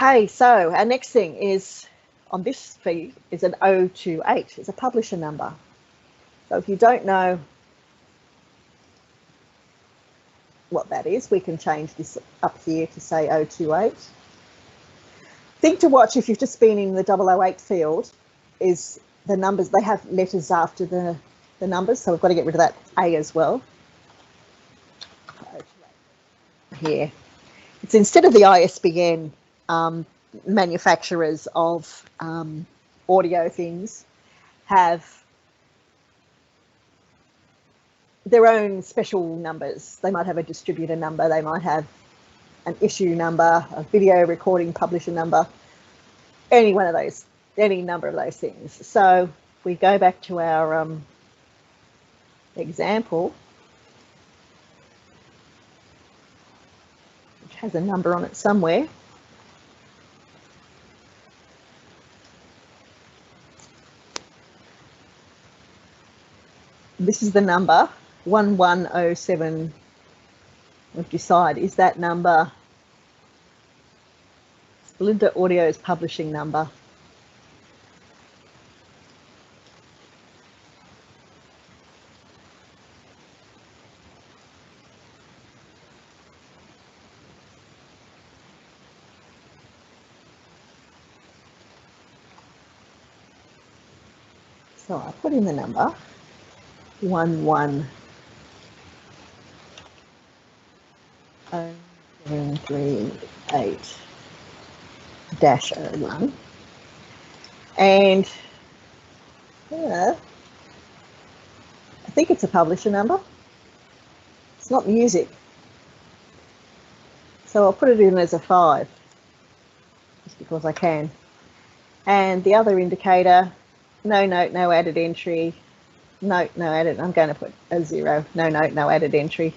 Okay, so our next thing is on this feed is an 028. It's a publisher number. So if you don't know what that is, we can change this up here to say 028. Thing to watch if you've just been in the 008 field is the numbers. They have letters after the numbers, so we've got to get rid of that A as well. Here, it's instead of the ISBN, manufacturers of audio things have their own special numbers. They might have a distributor number, they might have an issue number, a video recording publisher number, any one of those, any number of those things. So if we go back to our example, which has a number on it somewhere. This is the number 1107. We've decided, is that number Belinda Audio's publishing number? So I put in the number 110738-01, and I think it's a publisher number. It's not music, so I'll put it in as a 5 just because I can. And the other indicator, no note, no added entry. Note, no added. I'm going to put a 0. No note, no added entry.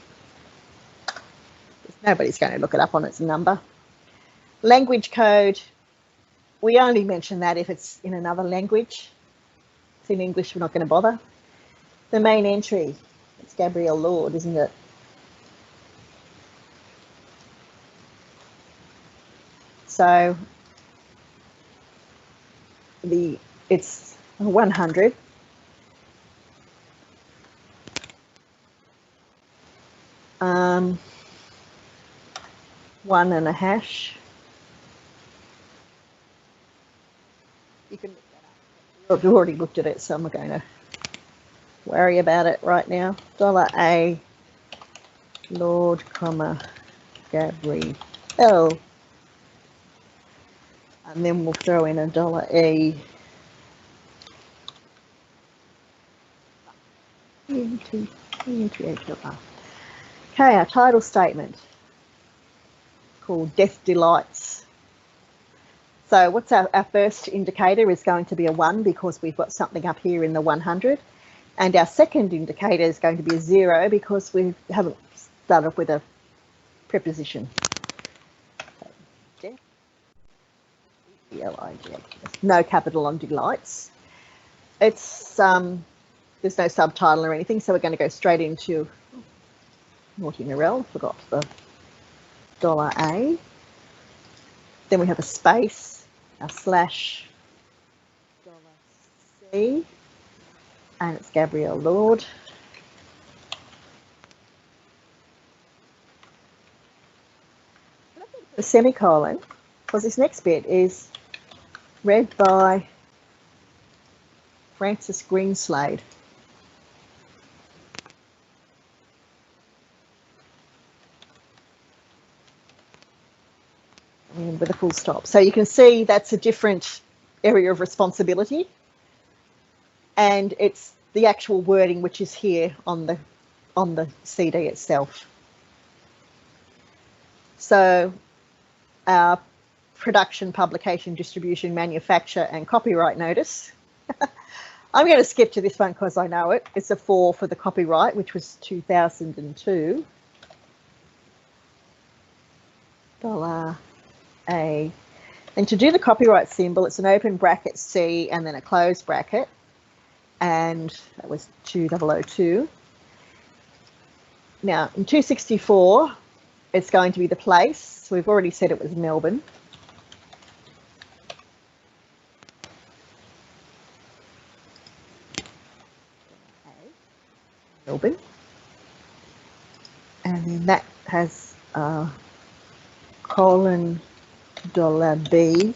Nobody's going to look it up on its number. Language code, we only mention that if it's in another language. If it's in English, we're not going to bother. The main entry, it's Gabrielle Lord, isn't it? So it's 100. 1 and a hash. You can look that up. I've already looked at it, so I'm not going to worry about it right now. $A, Lord, comma, Gabrielle. And then we'll throw in a $E. Okay, our title statement called Death Delights. So what's our first indicator is going to be a 1 because we've got something up here in the 100. And our second indicator is going to be a 0 because we haven't started with a preposition. Death, D-L-I-G-H. No capital on delights. It's there's no subtitle or anything, so we're going to go straight into Naughty Narelle, forgot the $A. Then we have a space, a slash $C, and it's Gabrielle Lord. A semicolon, because this next bit is read by Francis Greenslade. And with a full stop. So you can see that's a different area of responsibility. And it's the actual wording which is here on the CD itself. So our production, publication, distribution, manufacture and copyright notice. I'm going to skip to this one because I know it. It's a 4 for the copyright, which was 2002. $A. And to do the copyright symbol, it's an open bracket C and then a closed bracket. And that was 2002. Now, in 264, it's going to be the place. So we've already said it was Melbourne. Melbourne. And then that has $B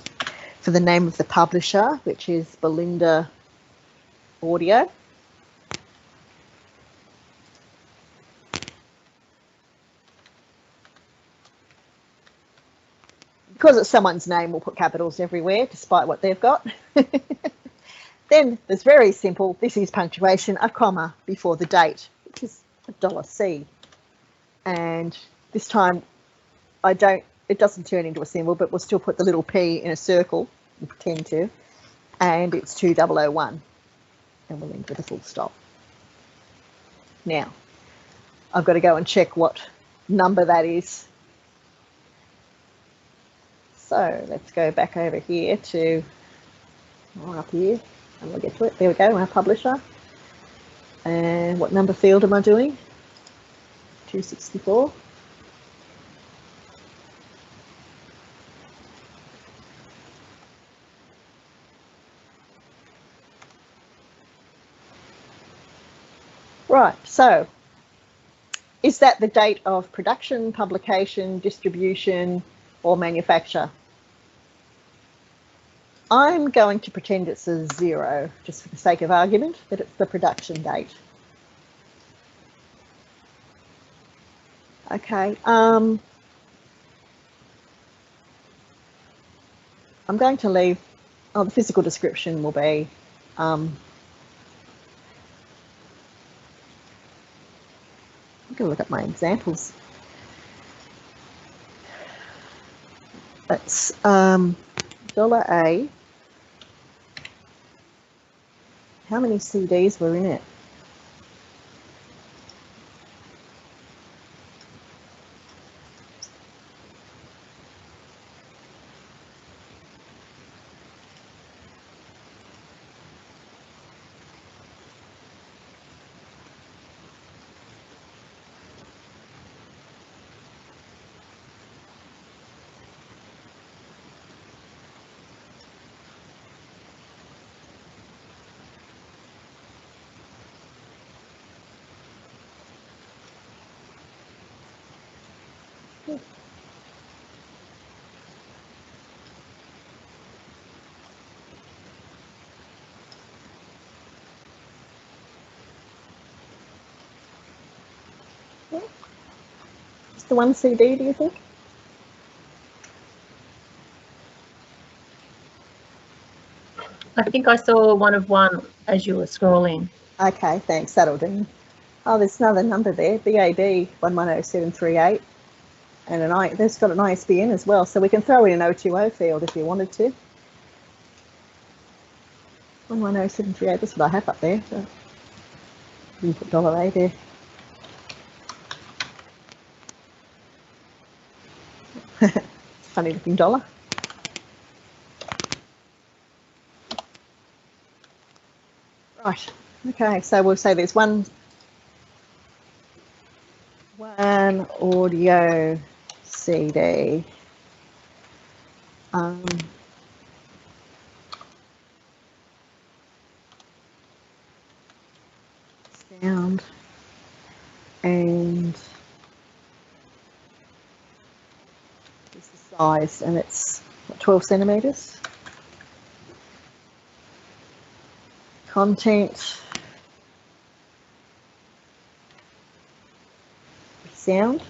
for the name of the publisher, which is Belinda Audio. Because it's someone's name, we'll put capitals everywhere, despite what they've got. Then there's very simple, this is punctuation, a comma before the date, which is $C. And this time it doesn't turn into a symbol, but we'll still put the little P in a circle, we'll pretend to, and it's 2001. And we'll end with a full stop. Now, I've got to go and check what number that is. So let's go back over here to up here, and we'll get to it. There we go, our publisher. And what number field am I doing? 264. Right, so is that the date of production, publication, distribution, or manufacture? I'm going to pretend it's a 0, just for the sake of argument, that it's the production date. Okay, I'm going to leave, the physical description will be, I'm going to look at my examples. That's $A. How many CDs were in it? Just the one CD, do you think? I think I saw one of one as you were scrolling. Okay, thanks, that'll do. Oh, there's another number there, BAB 110738, and there's got an ISBN as well, so we can throw in an 020 field if you wanted to. 110738, that's what I have up there. So you can put $A there. Funny looking dollar. Right, okay, so we'll say there's one audio CD. Sound and this is the size, and it's what, 12 centimeters. Content, sound,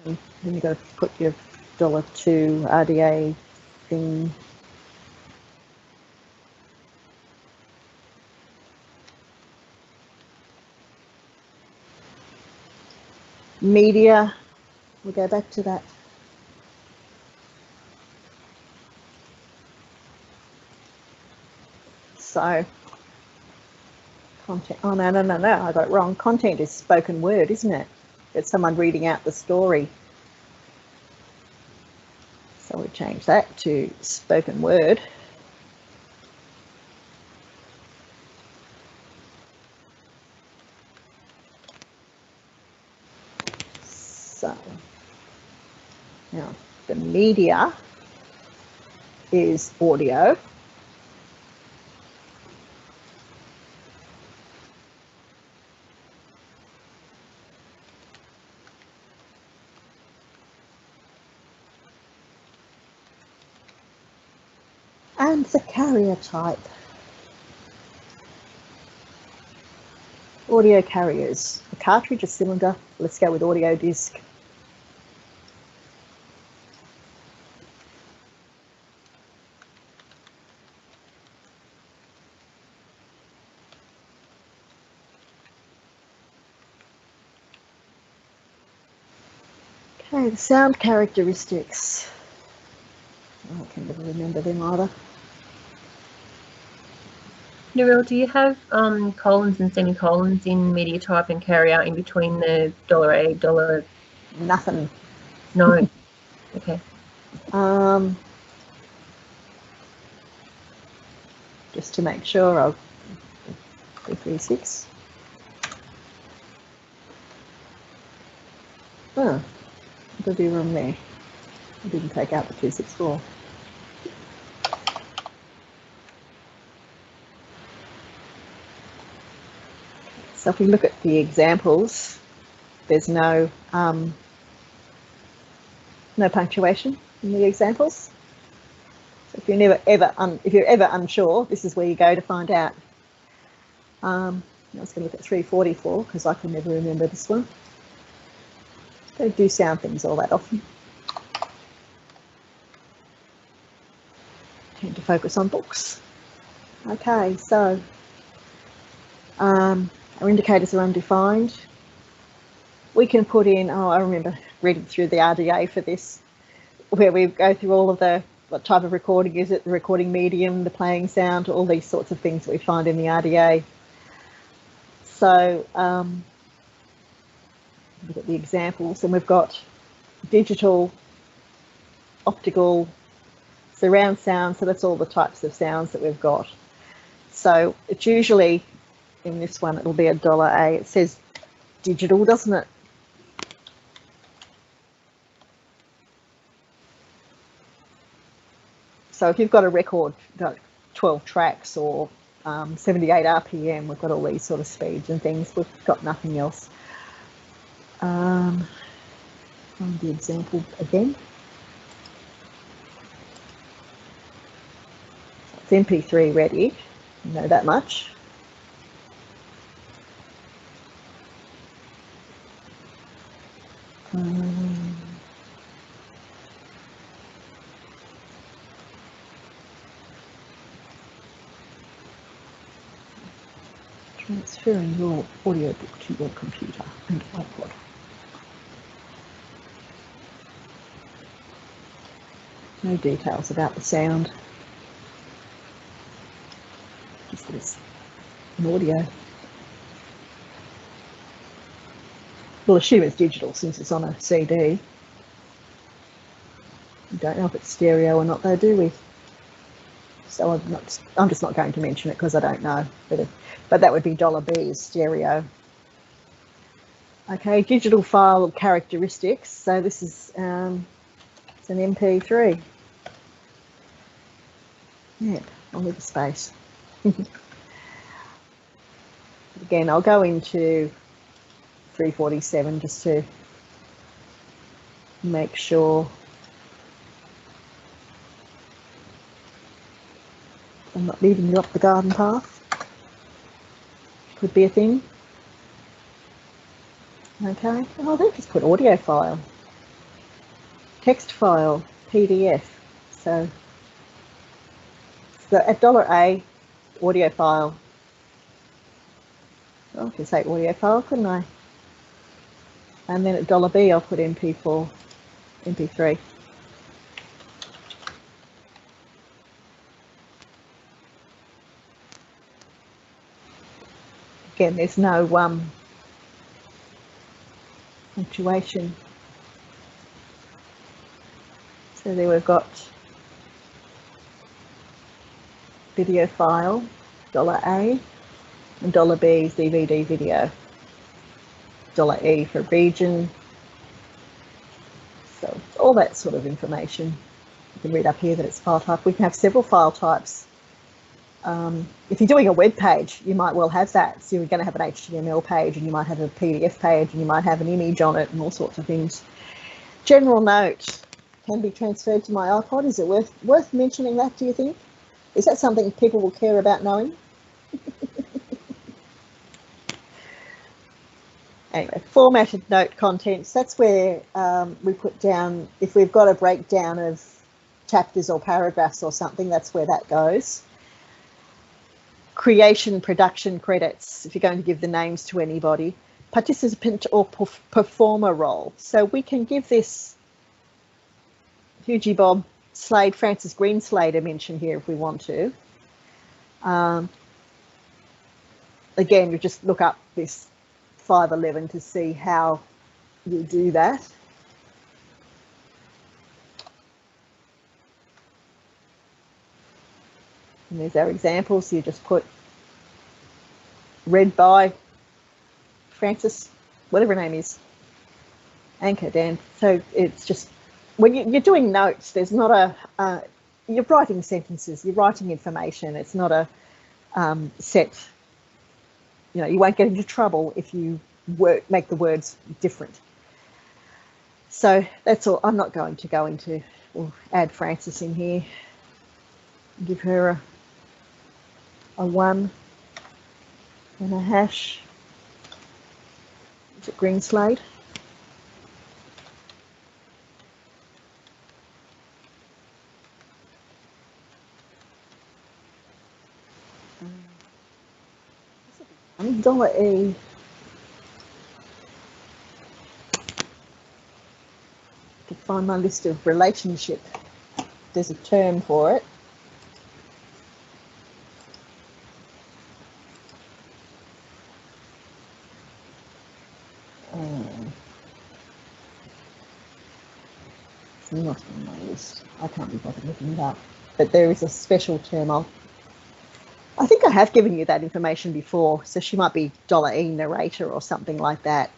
and then you've got to put your $2 RDA thing. Media, we'll go back to that. So, content, oh no, I got it wrong. Content is spoken word, isn't it? It's someone reading out the story. So we change that to spoken word. So, now the media is audio. And the carrier type. Audio carriers. A cartridge, a cylinder. Let's go with audio disc. Okay, the sound characteristics. Oh, I can't even remember them either. Narelle, do you have colons and semicolons in media type and carrier in between the $A, dollar? Nothing. No. Okay. Just to make sure, I'll do 36. Oh, there'll be room there. I didn't take out the 264. So if we look at the examples, there's no punctuation in the examples. So if you're ever unsure, this is where you go to find out. I was going to look at 344 because I can never remember this one. Don't do sound things all that often. Tend to focus on books. Okay, so our indicators are undefined. We can put in, I remember reading through the RDA for this, where we go through all of what type of recording is it, the recording medium, the playing sound, all these sorts of things that we find in the RDA. So look at the examples, and we've got digital, optical, surround sound, so that's all the types of sounds that we've got. So it's usually, in this one, it'll be $A. It says digital, doesn't it? So if you've got a record, 12 tracks or 78 RPM, we've got all these sort of speeds and things. We've got nothing else. Find the example again. It's MP3 ready, you know that much. Transferring your audiobook to your computer and iPod. No details about the sound. Just this, an audio. We'll assume it's digital since it's on a CD. We don't know if it's stereo or not though, do we? So I'm just not going to mention it because I don't know. But that would be $B is stereo. Okay, digital file characteristics. So this is it's an MP3. Yeah, I'll leave a space. Again, I'll go into 347 just to make sure I'm not leading you up the garden path. Could be a thing. Okay, oh, they just put audio file, text file, PDF. So at $A, audio file. Oh, I could say audio file, couldn't I? And then at $B, I'll put MP4, MP3. Again, there's no punctuation. So there we've got video file, $A, and $B is DVD video. $E for region. So all that sort of information. You can read up here that it's file type. We can have several file types. If you're doing a web page, you might well have that. So you're going to have an HTML page, and you might have a PDF page, and you might have an image on it, and all sorts of things. General note, can be transferred to my iPod. Is it worth mentioning that, do you think? Is that something people will care about knowing? Anyway, formatted note contents, that's where we put down, if we've got a breakdown of chapters or paragraphs or something, that's where that goes. Creation, production credits, if you're going to give the names to anybody. Participant or performer role. So we can give this Hughie Bob Slade, Francis Greenslade a mention here if we want to. Again, you just look up this 511 to see how you do that. And there's our examples. You just put read by Francis, whatever her name is, Anchor Dan. So it's just, when you're doing notes, there's not a, you're writing sentences, you're writing information. It's not a set, you know, you won't get into trouble if you make the words different. So that's all. I'm not going to go into, or add Francis in here. Give her a 1 and a hash. Is it Greenslade? $1 to find my list of relationship. There's a term for it. It's not on my list. I can't be bothered looking it up. But there is a special term. I think I have given you that information before, so she might be $E narrator or something like that.